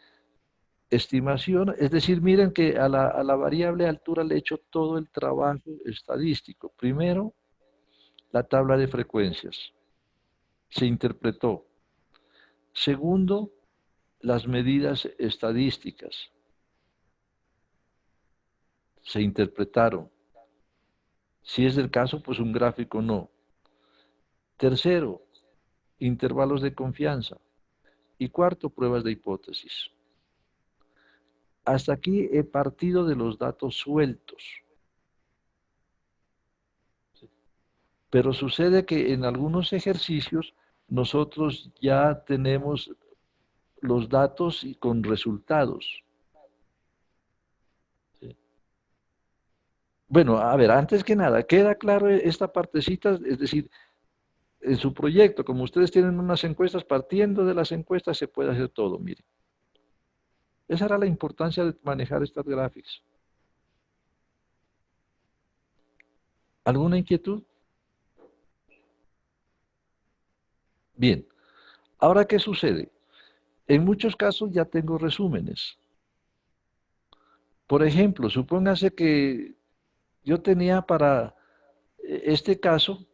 estimación, es decir, miren que a la variable altura le he hecho todo el trabajo estadístico. Primero, la tabla de frecuencias, se interpretó. Segundo, las medidas estadísticas, se interpretaron. Si es del caso, pues un gráfico no. Tercero, intervalos de confianza. Y cuarto, pruebas de hipótesis. Hasta aquí he partido de los datos sueltos. Pero sucede que en algunos ejercicios nosotros ya tenemos los datos y con resultados. ¿Sí? Bueno, a ver, antes que nada, queda claro esta partecita, es decir, en su proyecto, como ustedes tienen unas encuestas, partiendo de las encuestas se puede hacer todo, miren. Esa era la importancia de manejar estas gráficas. ¿Alguna inquietud? Bien. Ahora, ¿qué sucede? En muchos casos ya tengo resúmenes. Por ejemplo, supóngase que yo tenía para este caso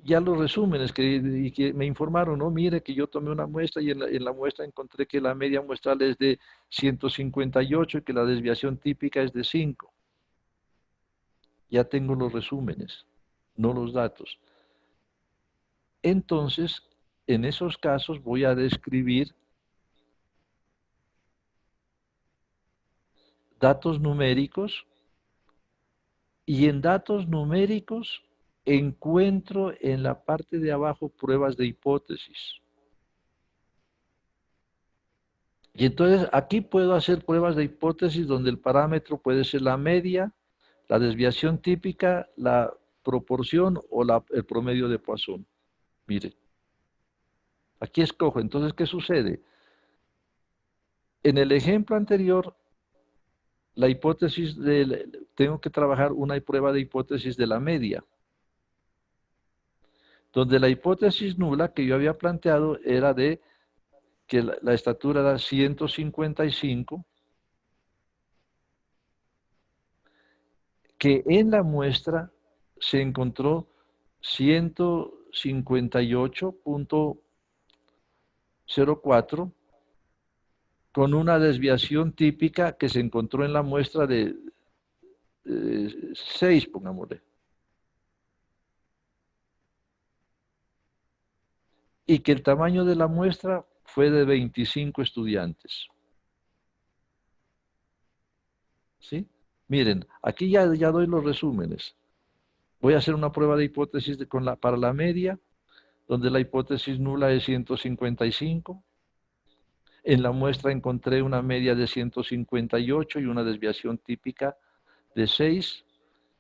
ya los resúmenes y que me informaron, no, mire que yo tomé una muestra y en la muestra encontré que la media muestral es de 158 y que la desviación típica es de 5. Ya tengo los resúmenes, no los datos. Entonces, en esos casos voy a describir datos numéricos y en datos numéricos encuentro en la parte de abajo pruebas de hipótesis. Y entonces aquí puedo hacer pruebas de hipótesis donde el parámetro puede ser la media, la desviación típica, la proporción o el promedio de Poisson. Mire, aquí escojo. Entonces, ¿qué sucede? En el ejemplo anterior, la hipótesis tengo que trabajar una prueba de hipótesis de la media, donde la hipótesis nula que yo había planteado era de que la estatura era 155, que en la muestra se encontró 158,04 con una desviación típica que se encontró en la muestra de 6, pongámosle, y que el tamaño de la muestra fue de 25 estudiantes. ¿Sí? Miren, aquí ya doy los resúmenes. Voy a hacer una prueba de hipótesis para la media, donde la hipótesis nula es 155. En la muestra encontré una media de 158 y una desviación típica de 6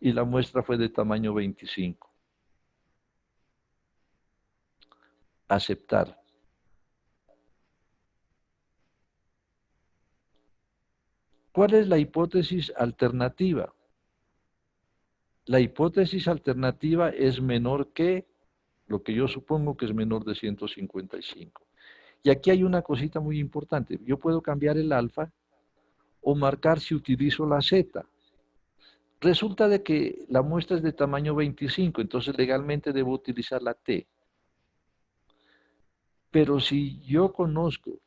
y la muestra fue de tamaño 25. Aceptar. ¿Cuál es la hipótesis alternativa? La hipótesis alternativa es menor que lo que yo supongo que es menor de 155. Y aquí hay una cosita muy importante. Yo puedo cambiar el alfa o marcar si utilizo la z. Resulta de que la muestra es de tamaño 25, entonces legalmente debo utilizar la t. Pero si yo conozco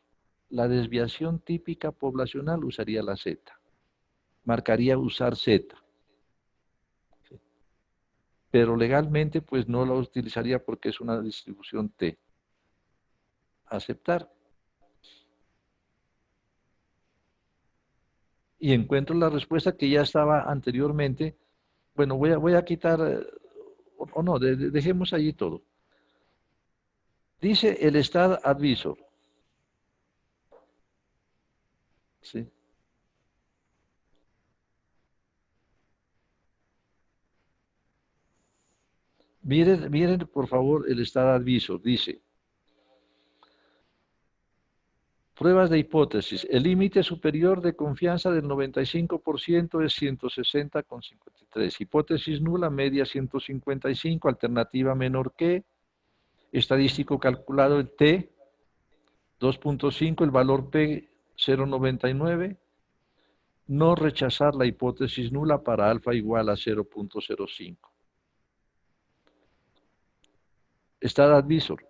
la desviación típica poblacional, usaría la z. Marcaría usar z. Pero legalmente pues no la utilizaría porque es una distribución t. Aceptar. Y encuentro la respuesta que ya estaba anteriormente. Bueno, voy a quitar, o no, dejemos allí todo. Dice el Star Advisor. ¿Sí? Miren por favor el Star Advisor. Dice, pruebas de hipótesis. El límite superior de confianza del 95% es 160,53. Hipótesis nula, media 155, alternativa menor que, estadístico calculado el T, 2.5, el valor P, 0.99. No rechazar la hipótesis nula para alfa igual a 0.05. Star Advisor.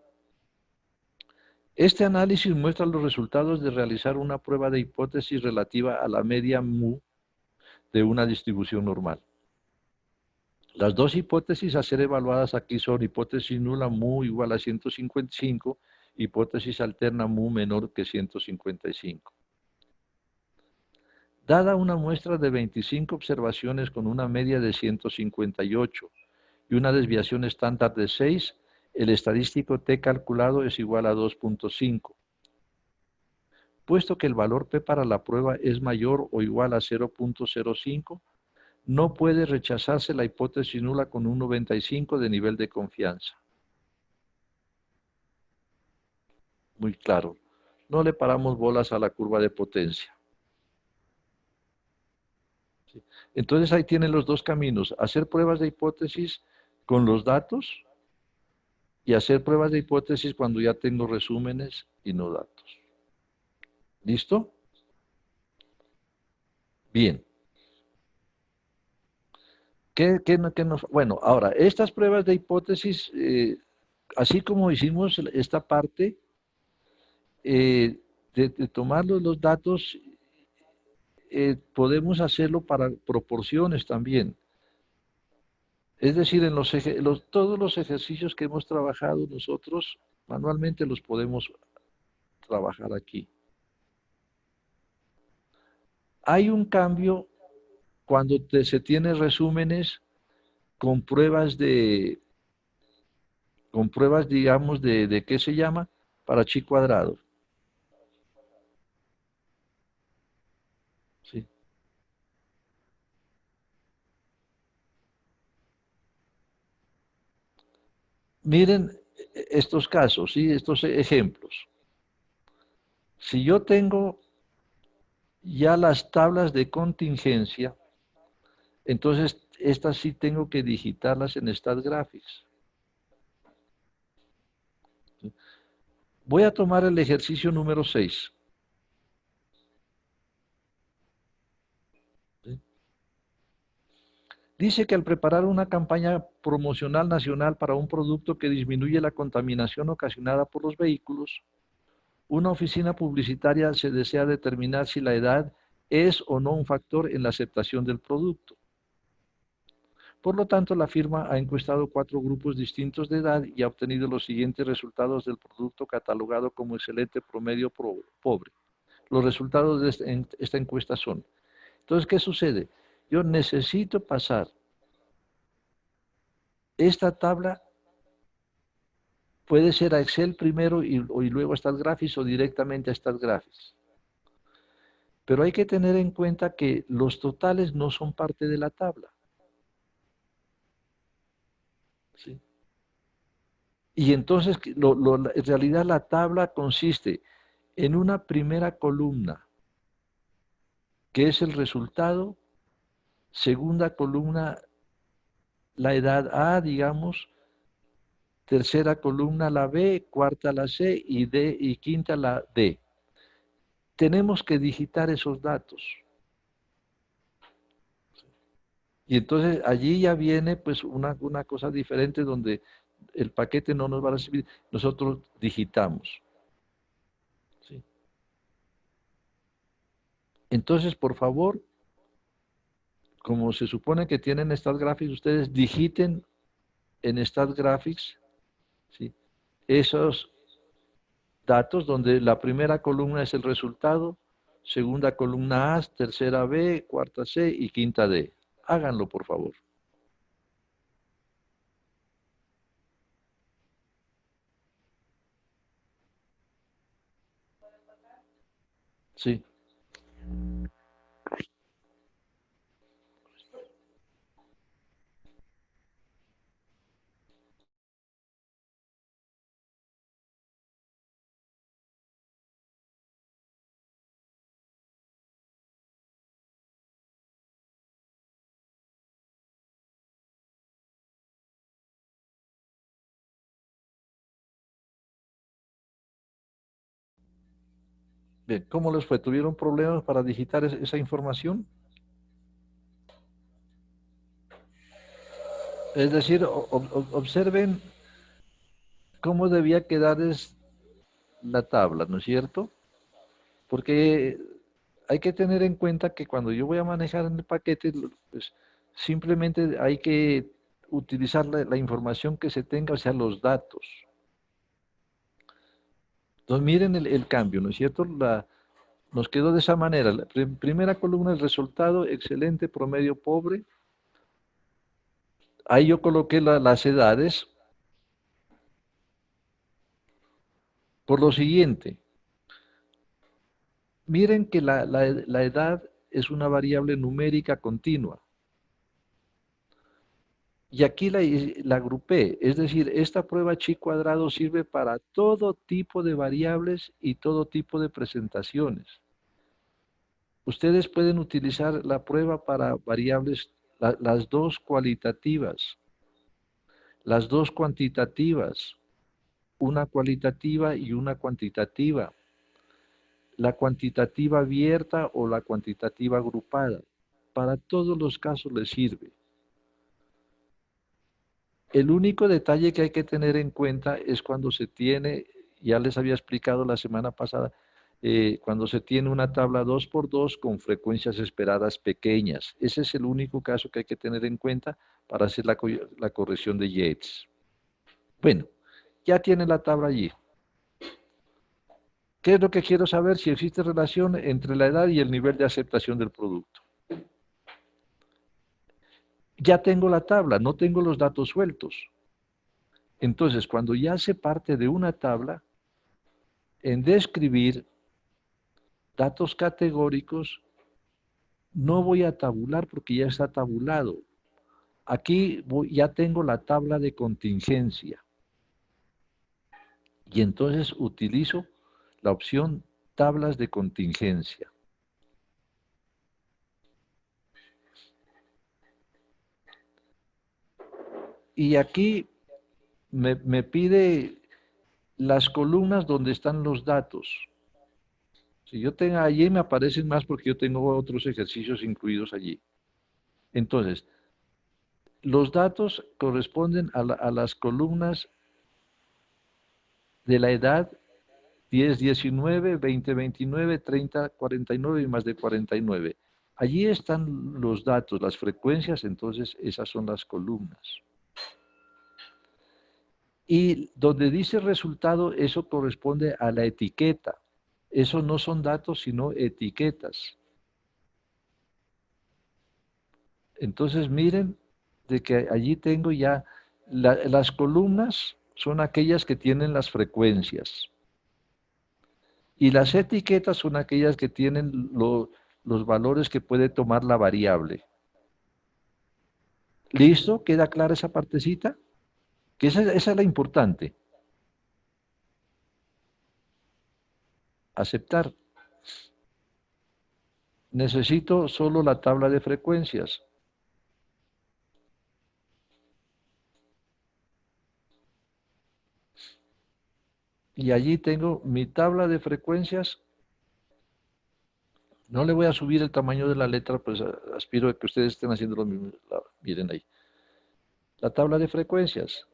Este análisis muestra los resultados de realizar una prueba de hipótesis relativa a la media mu de una distribución normal. Las dos hipótesis a ser evaluadas aquí son hipótesis nula mu igual a 155, hipótesis alterna mu menor que 155. Dada una muestra de 25 observaciones con una media de 158 y una desviación estándar de 6, el estadístico T calculado es igual a 2.5. Puesto que el valor P para la prueba es mayor o igual a 0.05, no puede rechazarse la hipótesis nula con un 95 de nivel de confianza. Muy claro. No le paramos bolas a la curva de potencia. Entonces ahí tienen los dos caminos, hacer pruebas de hipótesis con los datos y hacer pruebas de hipótesis cuando ya tengo resúmenes y no datos. ¿Listo? Bien. Bueno, ahora, estas pruebas de hipótesis, así como hicimos esta parte, de tomar los datos, podemos hacerlo para proporciones también. Es decir, en todos los ejercicios que hemos trabajado nosotros, manualmente los podemos trabajar aquí. Hay un cambio cuando se tiene resúmenes con pruebas, digamos, de ¿qué se llama? Para chi cuadrado. ¿Sí? Miren estos casos, ¿sí? Estos ejemplos. Si yo tengo ya las tablas de contingencia, entonces estas sí tengo que digitarlas en StatGraphics. Voy a tomar el ejercicio número 6. Dice que al preparar una campaña promocional nacional para un producto que disminuye la contaminación ocasionada por los vehículos, una oficina publicitaria se desea determinar si la edad es o no un factor en la aceptación del producto. Por lo tanto, la firma ha encuestado 4 grupos distintos de edad y ha obtenido los siguientes resultados del producto catalogado como excelente promedio pobre. Los resultados de esta encuesta son, entonces, ¿qué sucede? Yo necesito pasar esta tabla Puede ser a Excel primero y luego a StatGraphics o directamente a StatGraphics. Pero hay que tener en cuenta que los totales no son parte de la tabla. ¿Sí? Y entonces, en realidad la tabla consiste en una primera columna, que es el resultado, segunda columna, la edad A, digamos, tercera columna la B, cuarta la C y quinta la D. Tenemos que digitar esos datos. Y entonces allí ya viene pues una cosa diferente donde el paquete no nos va a recibir, nosotros digitamos. ¿Sí? Entonces, por favor, como se supone que tienen StatGraphics, ustedes digiten en StatGraphics, ¿sí?, esos datos donde la primera columna es el resultado, segunda columna A, tercera B, cuarta C y quinta D. Háganlo, por favor. Sí. Bien, ¿cómo les fue? ¿Tuvieron problemas para digitar esa información? Es decir, observen cómo debía quedar la tabla, ¿no es cierto? Porque hay que tener en cuenta que cuando yo voy a manejar en el paquete, pues simplemente hay que utilizar la información que se tenga, o sea, los datos. Entonces miren el cambio, ¿no es cierto? Nos quedó de esa manera. La primera columna, el resultado, excelente, promedio pobre. Ahí yo coloqué las edades. Por lo siguiente, miren que la edad es una variable numérica continua. Y aquí la agrupé, es decir, esta prueba chi cuadrado sirve para todo tipo de variables y todo tipo de presentaciones. Ustedes pueden utilizar la prueba para variables, las dos cualitativas, las dos cuantitativas, una cualitativa y una cuantitativa, la cuantitativa abierta o la cuantitativa agrupada. Para todos los casos les sirve. El único detalle que hay que tener en cuenta es cuando se tiene, ya les había explicado la semana pasada, cuando se tiene una tabla 2 por 2 con frecuencias esperadas pequeñas. Ese es el único caso que hay que tener en cuenta para hacer la corrección de Yates. Bueno, ya tiene la tabla allí. ¿Qué es lo que quiero saber? Si existe relación entre la edad y el nivel de aceptación del producto. Ya tengo la tabla, no tengo los datos sueltos. Entonces, cuando ya se parte de una tabla, en describir datos categóricos, no voy a tabular porque ya está tabulado. Aquí ya tengo la tabla de contingencia. Y entonces utilizo la opción tablas de contingencia. Y aquí me pide las columnas donde están los datos. Si yo tengo allí me aparecen más porque yo tengo otros ejercicios incluidos allí. Entonces, los datos corresponden a las columnas de la edad 10, 19, 20, 29, 30, 49 y más de 49. Allí están los datos, las frecuencias, entonces esas son las columnas. Y donde dice resultado, eso corresponde a la etiqueta. Eso no son datos, sino etiquetas. Entonces miren de que allí tengo ya las columnas, son aquellas que tienen las frecuencias. Y las etiquetas son aquellas que tienen los valores que puede tomar la variable. ¿Listo? ¿Queda clara esa partecita? Que esa es la importante. Aceptar. Necesito solo la tabla de frecuencias. Y allí tengo mi tabla de frecuencias. No le voy a subir el tamaño de la letra, pues aspiro a que ustedes estén haciendo lo mismo. Miren ahí. La tabla de frecuencias.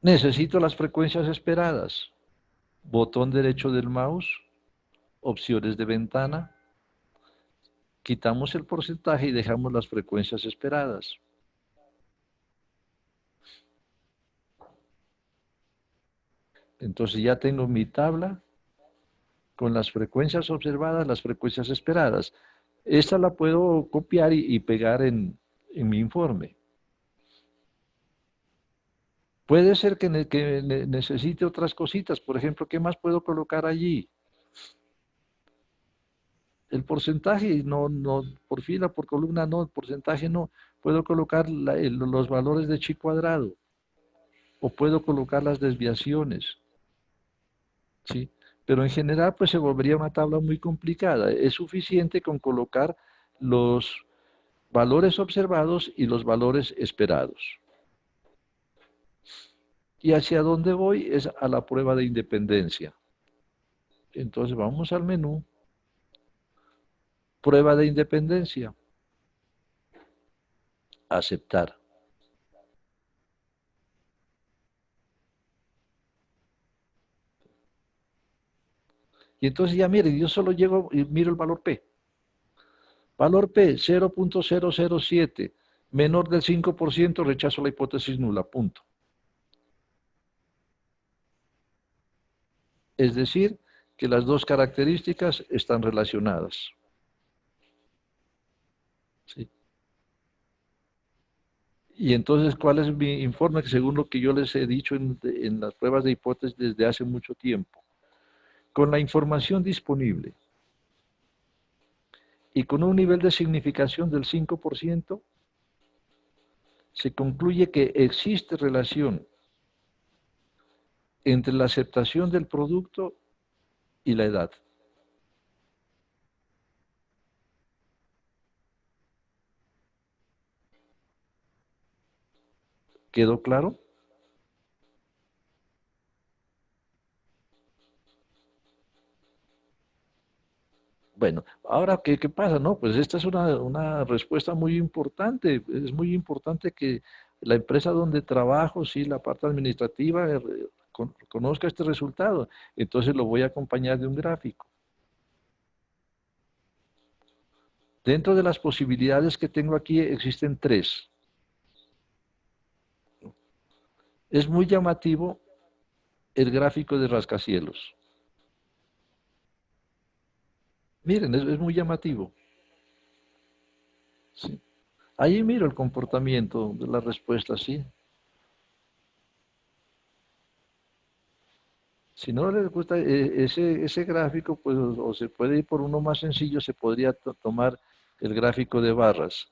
Necesito las frecuencias esperadas. Botón derecho del mouse, opciones de ventana. Quitamos el porcentaje y dejamos las frecuencias esperadas. Entonces ya tengo mi tabla con las frecuencias observadas, las frecuencias esperadas. Esta la puedo copiar y pegar en mi informe. Puede ser que necesite otras cositas. Por ejemplo, ¿qué más puedo colocar allí? El porcentaje, no, por fila, por columna, no, el porcentaje no. Puedo colocar los valores de chi cuadrado o puedo colocar las desviaciones, ¿sí? Pero en general, pues se volvería una tabla muy complicada. Es suficiente con colocar los valores observados y los valores esperados. ¿Y hacia dónde voy? Es a la prueba de independencia. Entonces vamos al menú, prueba de independencia, aceptar. Y entonces ya miren, yo solo llego y miro el valor P. Valor P, 0.007, menor del 5%, rechazo la hipótesis nula, punto. Es decir, que las dos características están relacionadas. ¿Sí? Y entonces, ¿cuál es mi informe? Que según lo que yo les he dicho en las pruebas de hipótesis desde hace mucho tiempo, con la información disponible y con un nivel de significación del 5%, se concluye que existe relación entre la aceptación del producto y la edad. ¿Quedó claro? Bueno, ahora, ¿qué pasa? No, pues esta es una respuesta muy importante. Es muy importante que la empresa donde trabajo, sí, la parte administrativa, conozca este resultado. Entonces lo voy a acompañar de un gráfico. Dentro de las posibilidades que tengo aquí existen tres. Es muy llamativo el gráfico de rascacielos. Miren, es muy llamativo. Sí. Ahí miro el comportamiento de la respuesta, sí. Si no les gusta ese gráfico, pues o se puede ir por uno más sencillo, se podría tomar el gráfico de barras.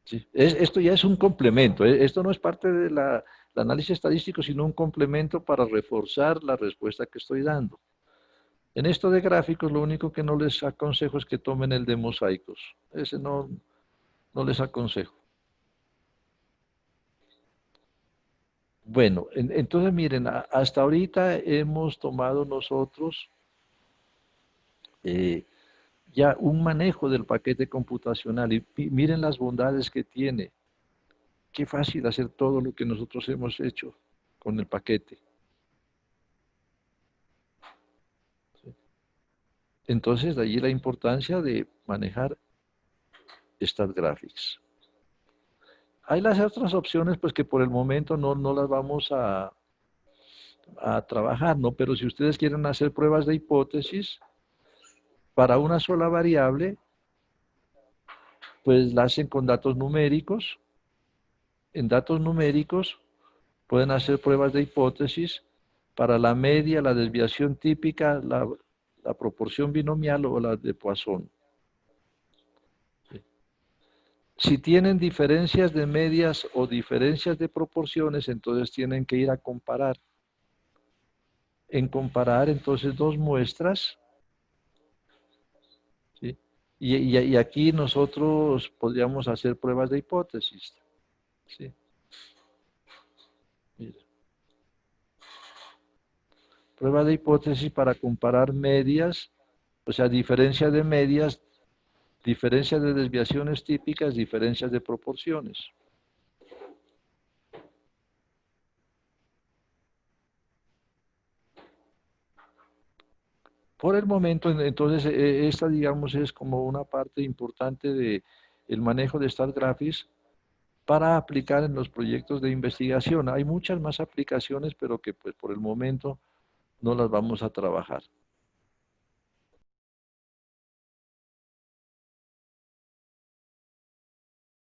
¿Sí? Esto ya es un complemento, esto no es parte del análisis estadístico, sino un complemento para reforzar la respuesta que estoy dando. En esto de gráficos, lo único que no les aconsejo es que tomen el de mosaicos. Ese no les aconsejo. Bueno, entonces miren, hasta ahorita hemos tomado nosotros eh, ya un manejo del paquete computacional y miren las bondades que tiene. Qué fácil hacer todo lo que nosotros hemos hecho con el paquete. Entonces, de allí la importancia de manejar StatGraphics. Hay las otras opciones, pues que por el momento no las vamos a trabajar, ¿no? Pero si ustedes quieren hacer pruebas de hipótesis, Para una sola variable, pues la hacen con datos numéricos. En datos numéricos pueden hacer pruebas de hipótesis para la media, la desviación típica, la proporción binomial o la de Poisson. Si tienen diferencias de medias o diferencias de proporciones, entonces tienen que ir a comparar. En comparar, entonces, dos muestras, ¿sí? Y aquí nosotros podríamos hacer pruebas de hipótesis, ¿sí? Mira. Prueba de hipótesis para comparar medias, o sea, diferencia de medias, diferencias de desviaciones típicas, diferencias de proporciones. Por el momento, entonces, esta, digamos, es como una parte importante de el manejo de estas graphics para aplicar en los proyectos de investigación. Hay muchas más aplicaciones, pero que pues por el momento no las vamos a trabajar.